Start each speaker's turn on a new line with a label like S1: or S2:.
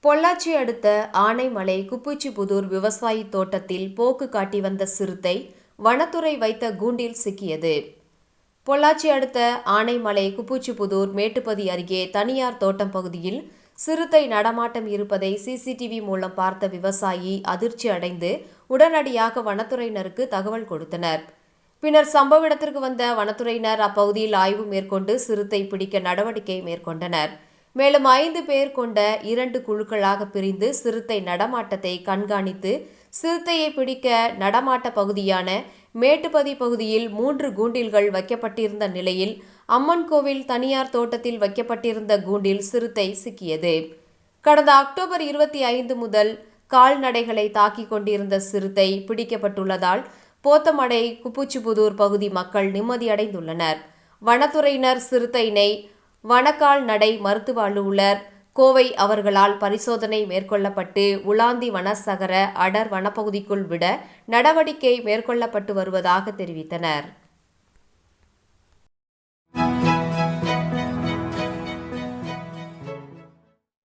S1: பொள்ளாச்சி அடுத்த ஆனைமலை குப்புச்சிபுதூர் விவசாயி தோட்டத்தில் போக்கு காட்டி வந்த சிறுத்தை வனத்துறை வைத்த கூண்டில் சிக்கியது. பொள்ளாச்சி அடுத்த ஆனைமலை குப்புச்சிபுதூர் மேட்டுப்பதி அருகே தனியார் தோட்டம் பகுதியில் சிறுத்தை நடமாட்டம் இருப்பதை சிசிடிவி மூலம் பார்த்த விவசாயி அதிர்ச்சி அடைந்து உடனடியாக வனத்துறையினருக்கு தகவல் கொடுத்தனர். பின்னர் சம்பவ இடத்திற்கு வந்த வனத்துறையினர் அப்பகுதியில் ஆய்வு மேற்கொண்டு சிறுத்தை பிடிக்க நடவடிக்கை மேற்கொண்டனர். மேலும் 5 பேர் கொண்ட 2 குழுக்களாக பிரிந்து சிறுத்தை நடமாட்டத்தை கண்காணித்து சிறுத்தையை பிடிக்க நடமாட்ட பகுதியான மேட்டுப்பதி பகுதியில் 3 கூண்டில்கள் வைக்கப்பட்டிருந்த நிலையில் அம்மன் கோவில் தனியார் தோட்டத்தில் வைக்கப்பட்டிருந்த கூண்டில் சிறுத்தை சிக்கியது. கடந்த அக்டோபர் 25 முதல் கால்நடைகளை தாக்கிக் கொண்டிருந்த சிறுத்தை பிடிக்கப்பட்டுள்ளதால் போத்தமடை குப்புச்சிபுதூர் பகுதி மக்கள் நிம்மதியடைந்துள்ளனர். வனத்துறையினர் சிறுத்தையினை வனக்கால்நடை மருத்துவ அலுவலர் கோவை அவர்களால் பரிசோதனை மேற்கொள்ளப்பட்டு உலாந்தி வனசகர அடர் வனப்பகுதிக்குள் விட நடவடிக்கை மேற்கொள்ளப்பட்டு வருவதாக தெரிவித்தனர்.